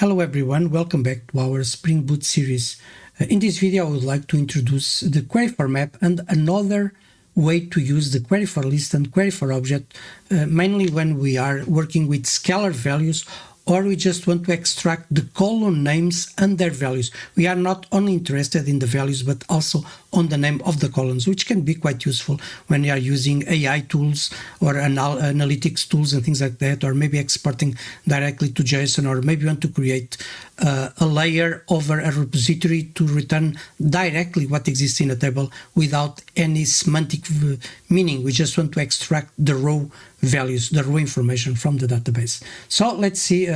Hello everyone, welcome back to our Spring Boot series. In this video I would like to introduce the queryForMap and another way to use the queryForList and queryForObject, mainly when we are working with scalar values or we just want to extract the column names and their values. We are not only interested in the values but also on the name of the columns, which can be quite useful when you are using AI tools or analytics tools and things like that, or maybe exporting directly to JSON, or maybe you want to create a layer over a repository to return directly what exists in a table without any semantic meaning. We just want to extract the raw values, the raw information from the database. So let's see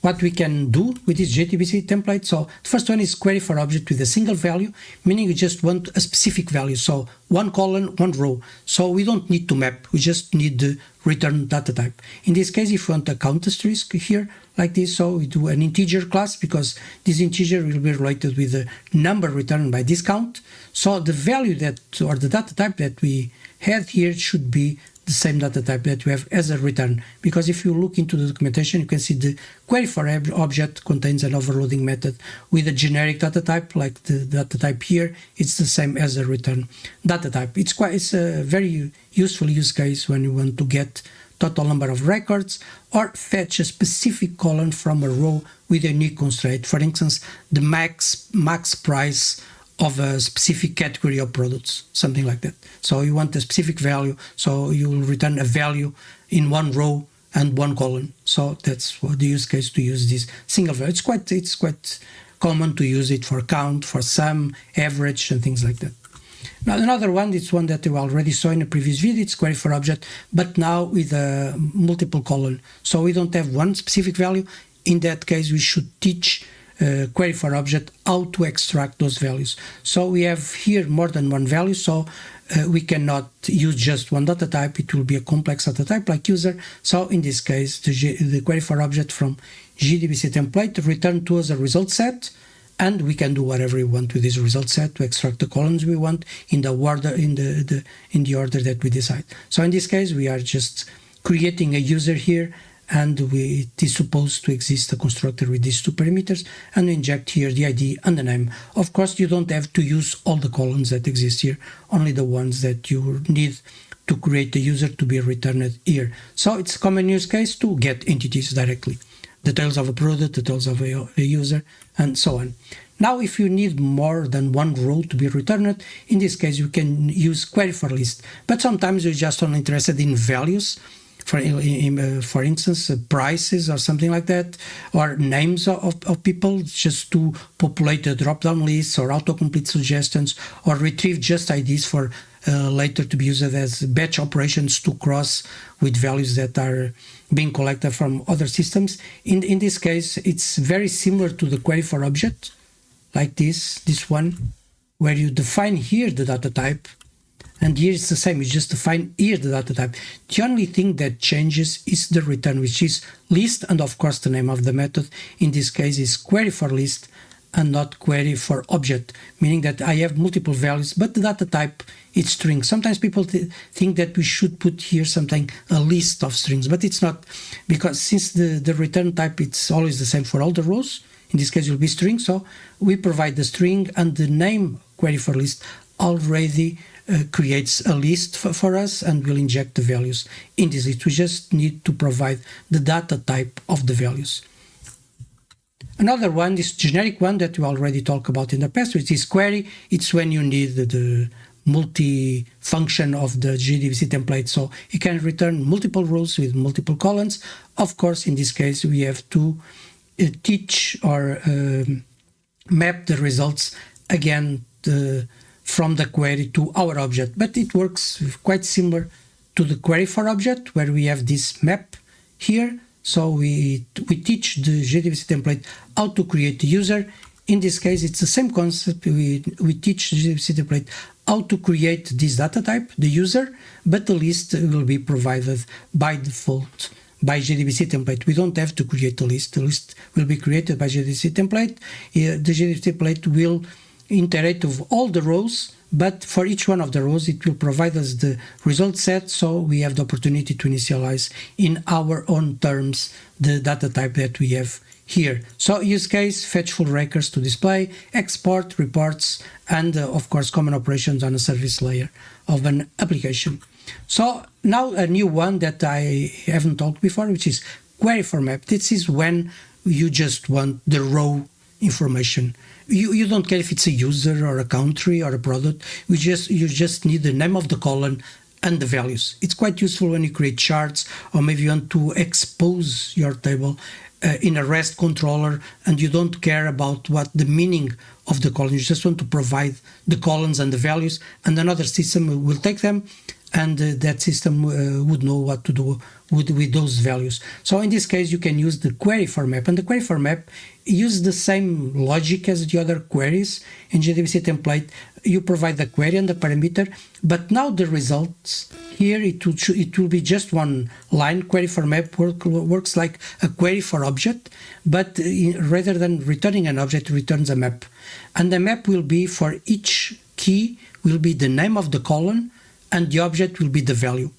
what we can do with this JDBC template. So the first one is queryForObject with a single value, meaning we just want a specific value. So one column, one row. So we don't need to map, we just need the return data type. In this case, if we want a count asterisk here, like this, so we do an integer class because this integer will be related with the number returned by this count. So the value that, or the data type that we have here should be the same data type that we have as a return, because if you look into the documentation you can see the queryForObject contains an overloading method with a generic data type, like the data type here. It's the same as a return data type. It's a very useful use case when you want to get total number of records or fetch a specific column from a row with a unique constraint. For instance, the max price of a specific category of products, something like that. So you want a specific value, so you will return a value in one row and one column. So that's what the use case to use this single value. It's quite common to use it for count, for sum, average, and things like that. Now another one, it's one that you already saw in a previous video, it's queryForObject, but now with a multiple column. So we don't have one specific value. In that case, we should teach queryForObject how to extract those values. So we have here more than one value, so we cannot use just one data type. It will be a complex data type like user. So in this case, the queryForObject from JdbcTemplate return to us a result set, and we can do whatever we want with this result set to extract the columns we want in the order in the order that we decide. So in this case, we are just creating a user here, and it is supposed to exist a constructor with these two parameters, and we inject here the ID and the name. Of course, you don't have to use all the columns that exist here, only the ones that you need to create the user to be returned here. So it's a common use case to get entities directly, details of a product, details of a user, and so on. Now, if you need more than one row to be returned, in this case, you can use queryForList, but sometimes you're just only interested in values. For instance, prices or something like that, or names of people, just to populate a drop-down list or autocomplete suggestions, or retrieve just IDs for later to be used as batch operations to cross with values that are being collected from other systems. In this case, it's very similar to the queryForObject, like this one, where you define here the data type. And here it's the same, you just define here the data type. The only thing that changes is the return, which is list, and of course the name of the method in this case is queryForList and not queryForObject, meaning that I have multiple values, but the data type is string. Sometimes people think that we should put here something, a list of strings, but it's not, because since the return type it's always the same for all the rows, in this case it will be string, so we provide the string, and the name queryForList already creates a list for us and will inject the values in this list. We just need to provide the data type of the values. Another one, this generic one that we already talked about in the past, which is query. It's when you need the multi-function of the JDBC template, so you can return multiple rows with multiple columns. Of course, in this case, we have to teach or map the results again from the query to our object, but it works quite similar to the queryForObject, where we have this map here. So we teach the JDBC template how to create the user. In this case, it's the same concept. We teach the JDBC template how to create this data type, the user, but the list will be provided by default by JDBC template. We don't have to create a list. The list will be created by JDBC template. The JDBC template will interact with all the rows but for each one of the rows, it will provide us the result set, so we have the opportunity to initialize in our own terms the data type that we have here. So use case, fetch full records to display, export, reports, and of course common operations on a service layer of an application. So now a new one that I haven't talked before, which is queryForMap. This is when you just want the raw information. You don't care if it's a user or a country or a product. You just need the name of the column and the values. It's quite useful when you create charts, or maybe you want to expose your table in a REST controller and you don't care about what the meaning of the column. You just want to provide the columns and the values, and another system will take them, and that system would know what to do with those values. So in this case, you can use the queryForMap, and the queryForMap uses the same logic as the other queries. In JdbcTemplate, you provide the query and the parameter, but now the results here, it will be just one line. queryForMap works like a queryForObject, but rather than returning an object, it returns a map. And the map will be, for each key, will be the name of the column, and the object will be the value.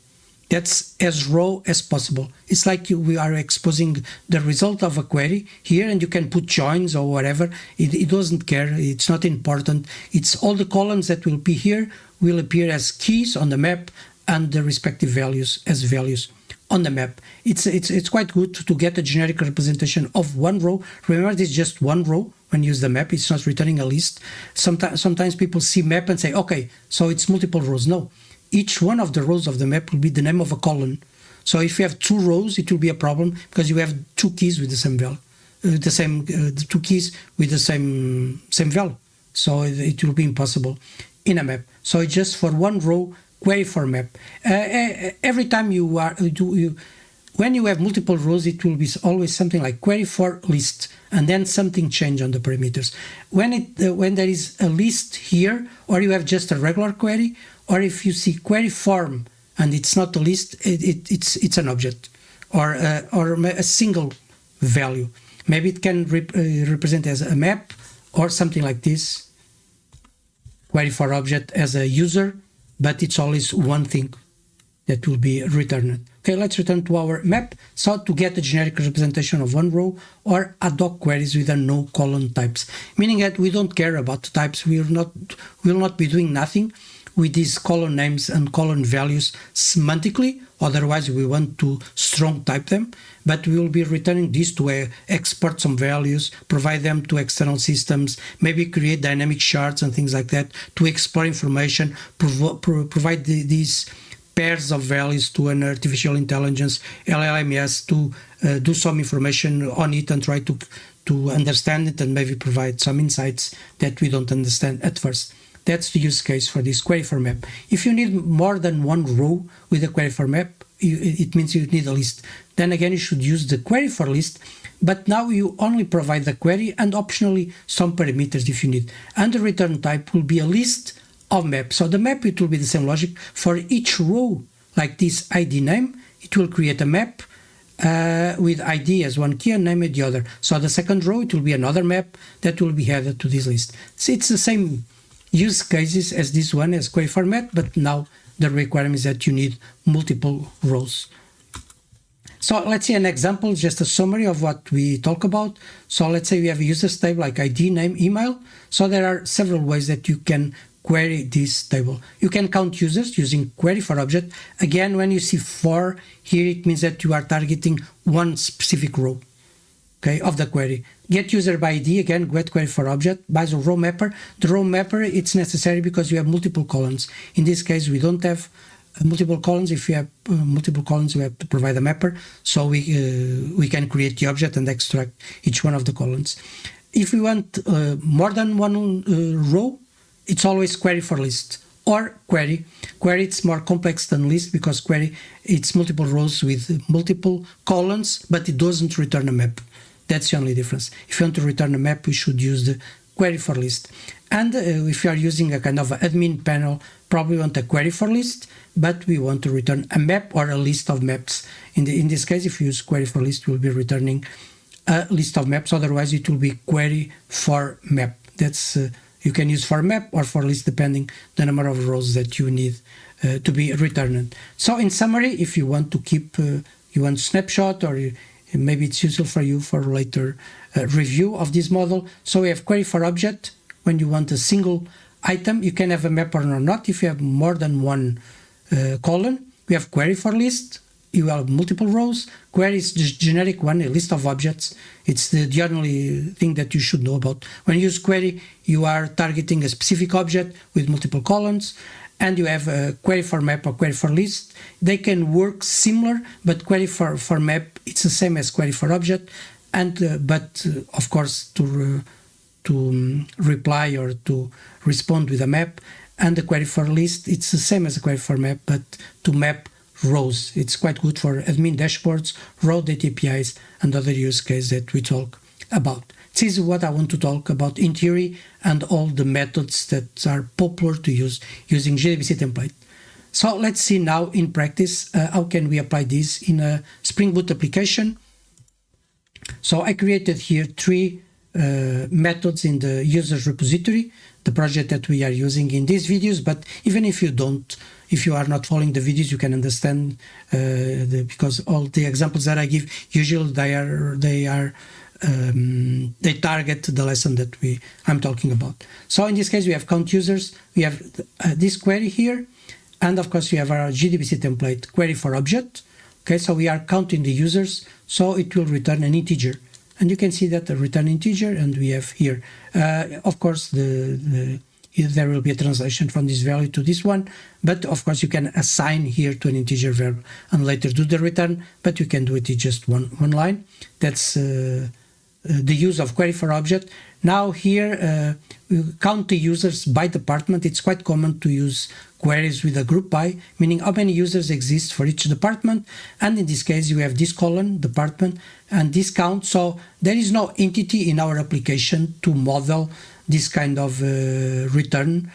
That's as raw as possible. It's like we are exposing the result of a query here, and you can put joins or whatever. It doesn't care. It's not important. It's all the columns that will be here will appear as keys on the map, and the respective values as values on the map. It's quite good to get a generic representation of one row. Remember, this is just one row. When you use the map, it's not returning a list. Sometimes people see map and say, okay, so it's multiple rows. No. Each one of the rows of the map will be the name of a column. So if you have two rows, it will be a problem because you have two keys with the same value, the two keys with the same value. So it will be impossible in a map. So it's just for one row, queryForMap. Every time when you have multiple rows, it will be always something like queryForList, and then something change on the parameters. When there is a list here, or you have just a regular query, or if you see queryForm and it's not a list, it's an object or a single value. Maybe it can represent as a map or something like this. queryForObject as a user, but it's always one thing that will be returned. Okay, let's return to our map. So to get a generic representation of one row, or ad hoc queries with a no column types, meaning that we don't care about the types. We will not be doing nothing with these column names and column values semantically. Otherwise, we want to strong type them, but we will be returning these to export some values, provide them to external systems, maybe create dynamic charts and things like that to explore information, provide these pairs of values to an artificial intelligence, LLMS, to do some information on it and try to understand it and maybe provide some insights that we don't understand at first. That's the use case for this queryForMap. If you need more than one row with a queryForMap, it means you need a list. Then again, you should use the queryForList, but now you only provide the query and optionally some parameters if you need. And the return type will be a list of maps. So the map, it will be the same logic. For each row, like this ID name, it will create a map with ID as one key and name as the other. So the second row, it will be another map that will be added to this list. So it's the same use cases as this one, as queryForMap, but now the requirement is that you need multiple rows. So let's see an example, just a summary of what we talk about. So let's say we have a users table like ID, name, email. So there are several ways that you can query this table. You can count users using queryForObject. Again, when you see 4 here, it means that you are targeting one specific row, okay, of the query. Get user by ID, again, get queryForObject. By the RowMapper. The RowMapper, it's necessary because you have multiple columns. In this case, we don't have multiple columns. If you have multiple columns, we have to provide a mapper, so we can create the object and extract each one of the columns. If we want more than one row, it's always queryForList or query. Query, it's more complex than list because query, it's multiple rows with multiple columns, but it doesn't return a map. That's the only difference. If you want to return a map, we should use the queryForList. And if you are using a kind of admin panel, probably want a queryForList, but we want to return a map or a list of maps. In this case, if you use queryForList, we'll be returning a list of maps. Otherwise, it will be queryForMap. That's You can use for map or for list depending the number of rows that you need to be returned. So in summary, if you want to keep, you want snapshot, or maybe it's useful for you for later review of this model. So we have queryForObject. When you want a single item, you can have a mapper or not if you have more than one column. We have queryForList. You have multiple rows. Query is just generic one, a list of objects. It's the only thing that you should know about. When you use query, you are targeting a specific object with multiple columns. And you have a queryForMap or queryForList. They can work similar, but queryForMap, it's the same as queryForObject. And but of course, to reply or to respond with a map. And the queryForList, it's the same as the queryForMap, but to map rows. It's quite good for admin dashboards, row data APIs, and other use cases that we talk about. This is what I want to talk about in theory and all the methods that are popular to use using JdbcTemplate. So let's see now in practice how can we apply this in a Spring Boot application. So I created here 3 methods in the users repository, the project that we are using in these videos. But even if you are not following the videos, you can understand because all the examples that I give usually they target the lesson that I'm talking about. So in this case, we have count users. We have this query here, and of course we have our JdbcTemplate queryForObject. Okay, so we are counting the users, so it will return an integer. And you can see that the return integer, and we have here, of course, there will be a translation from this value to this one, but of course you can assign here to an integer value and later do the return, but you can do it in just one line. That's the use of queryForObject. Now here, we count the users by department. It's quite common to use queries with a group by, meaning how many users exist for each department. And in this case, you have this column, department, and this count. So there is no entity in our application to model this kind of return,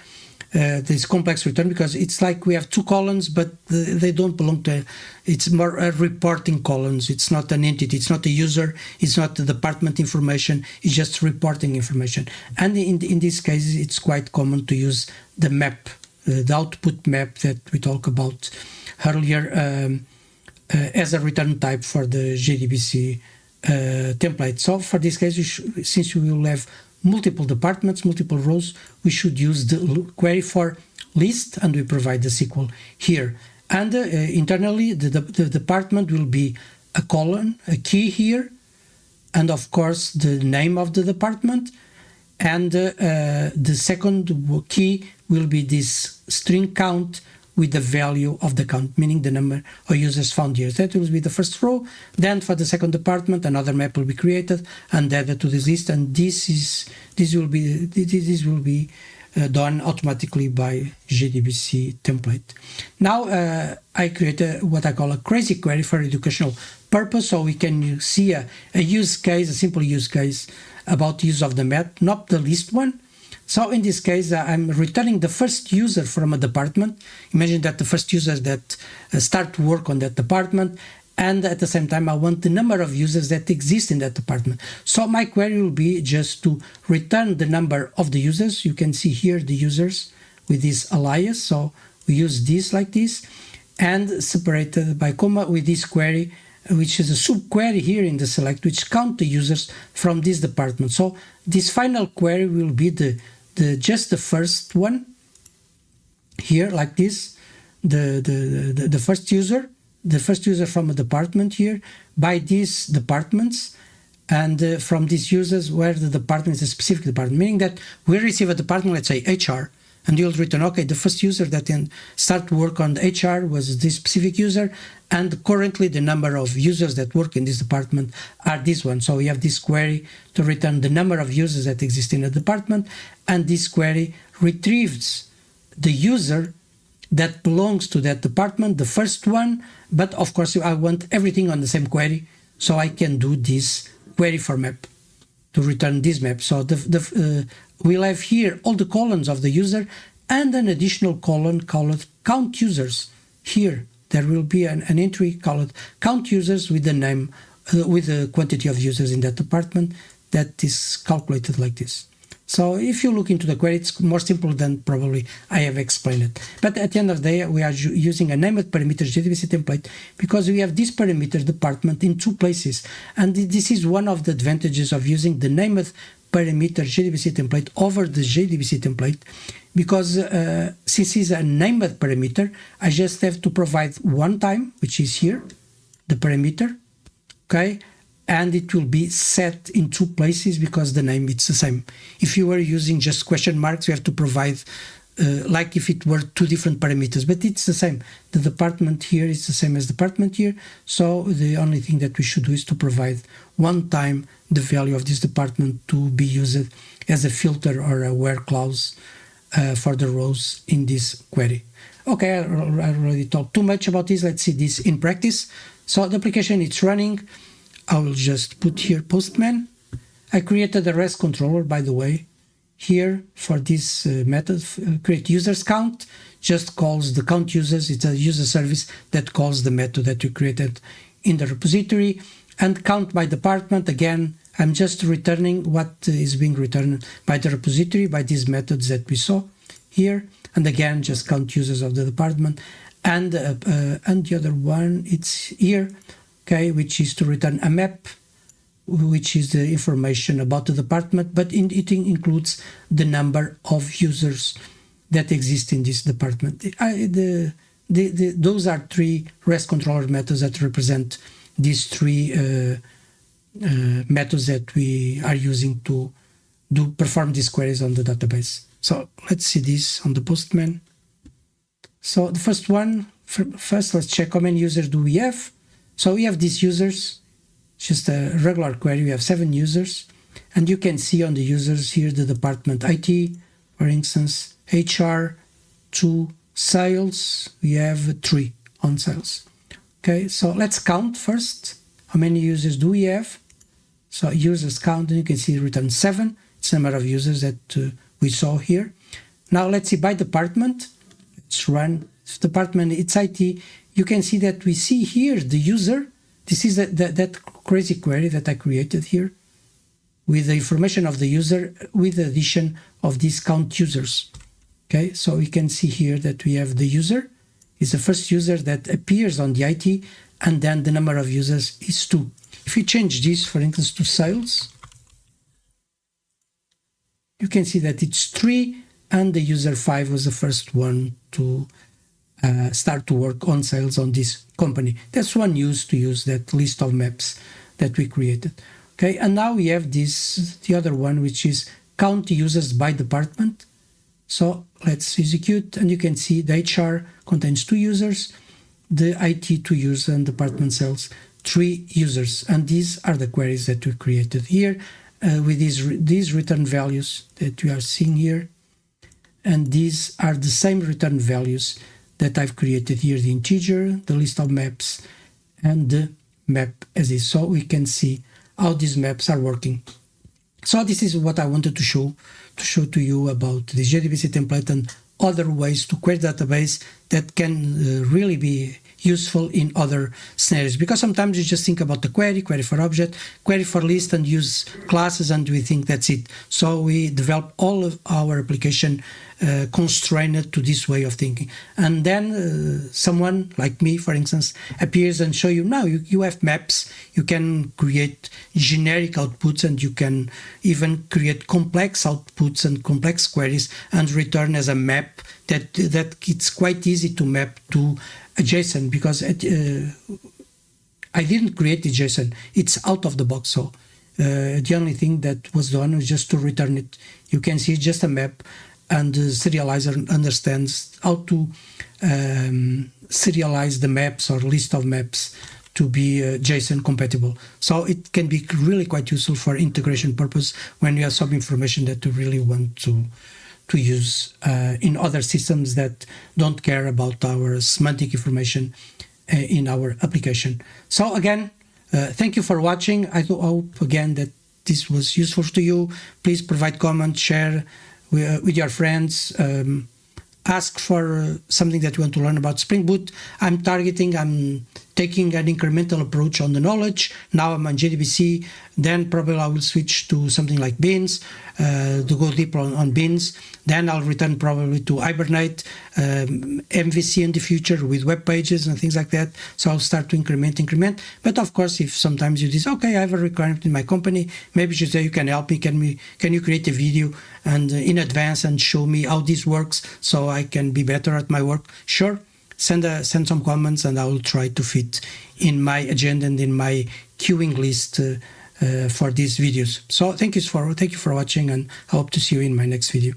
this complex return, because it's like we have 2 columns, but they don't belong to, it's more reporting columns. It's not an entity, it's not a user, it's not the department information, it's just reporting information. And in this case, it's quite common to use the map, the output map that we talked about earlier as a return type for the JDBC template. So for this case, since we will have multiple departments, multiple rows, we should use the queryForList, and we provide the SQL here. And internally, the department will be a colon, a key here, and of course the name of the department. And the second key will be this string count with the value of the count, meaning the number of users found here. That will be the first row. Then for the second department, another map will be created and added to this list, and this will be done automatically by JdbcTemplate. Now I create what I call a crazy query for educational purpose, so we can see a use case, a simple use case about use of the map, not the list one. So in this case, I'm returning the first user from a department. Imagine that the first users that start to work on that department, and at the same time, I want the number of users that exist in that department. So my query will be just to return the number of the users. You can see here the users with this alias. So we use this like this, and separated by comma with this query, which is a subquery here in the select, which count the users from this department. So this final query will be just the first one here, like this, the first user from a department here by these departments, and from these users where the department is a specific department, meaning that we receive a department, let's say HR, and you'll return, okay, the first user that can start work on the HR was this specific user, and currently the number of users that work in this department are this one. So we have this query to return the number of users that exist in a department, and this query retrieves the user that belongs to that department, the first one, but of course I want everything on the same query, so I can do this queryForMap to return this map. So we'll have here all the columns of the user and an additional column called count users. Here there will be an entry called count users with the name, with the quantity of users in that department that is calculated like this. So if you look into the query, it's more simple than probably I have explained it. But at the end of the day, we are using a named parameter JDBC template because we have this parameter department in two places. And this is one of the advantages of using the named parameter JDBC template over the JDBC template, because since it's a named parameter, I just have to provide one time, which is here, the parameter, okay? And it will be set in two places because the name it's the same. If you were using just question marks, you have to provide like if it were two different parameters, but it's the same. The department here is the same as department here. So the only thing that we should do is to provide one time the value of this department to be used as a filter or a where clause for the rows in this query. Okay, I already talked too much about this. Let's see this in practice. So the application is running. I will just put here Postman. I created a REST controller, by the way, here for this method, create users count, just calls the count users. It's a user service that calls the method that you created in the repository. And count by department, again, I'm just returning what is being returned by the repository, by these methods that we saw here. And again, just count users of the department. And the other one, it's here. Okay, which is to return a map, which is the information about the department, but it includes the number of users that exist in this department. Those are three REST controller methods that represent these three methods that we are using to perform these queries on the database. So let's see this on the Postman. So the first one, first let's check how many users do we have. So we have these users, just a regular query, we have 7 users, and you can see on the users here the department IT, for instance, HR, 2, sales, we have 3 on sales. Okay, so let's count first. How many users do we have? So users count, and you can see return 7. It's the number of users that we saw here. Now let's see by department. Let's run department, it's IT. You can see that we see here the user. This is that crazy query that I created here with the information of the user with the addition of these count users. Okay, so we can see here that we have the user is the first user that appears on the IT, and then the number of users is 2. If we change this, for instance, to sales, you can see that it's 3, and the user 5 was the first one to start to work on sales on this company. That's one use to use that list of maps that we created. Okay, and now we have this, the other one, which is count users by department. So let's execute, and you can see the HR contains 2 users, the IT 2 users, and department sales 3 users. And these are the queries that we created here with these return values that we are seeing here. And these are the same return values that I've created here, the integer, the list of maps, and the map as is. So we can see how these maps are working. So this is what I wanted to show to you about the JDBC template and other ways to query database that can really be useful in other scenarios, because sometimes you just think about the queryForObject, queryForList, and use classes, and we think that's it. So we develop all of our application constrained to this way of thinking. And then someone like me, for instance, appears and show you, now you have maps, you can create generic outputs, and you can even create complex outputs and complex queries and return as a map that it's quite easy to map to a JSON, because I didn't create the JSON, it's out of the box. So the only thing that was done was just to return it. You can see just a map, and the serializer understands how to serialize the maps or list of maps to be JSON compatible. So it can be really quite useful for integration purpose when you have some information that you really want to use in other systems that don't care about our semantic information in our application. So again, thank you for watching. I hope again that this was useful to you. Please provide comments, share with your friends, ask for something that you want to learn about Spring Boot. I'm taking an incremental approach on the knowledge. Now I'm on JDBC, then probably I will switch to something like beans, to go deeper on beans. Then I'll return probably to Hibernate, MVC in the future with web pages and things like that. So I'll start to increment. But of course, if sometimes you decide, okay, I have a requirement in my company, maybe you say you can help me. Can you create a video and in advance and show me how this works so I can be better at my work? Sure. Send some comments and I will try to fit in my agenda and in my queuing list for these videos. So thank you for watching, and I hope to see you in my next video.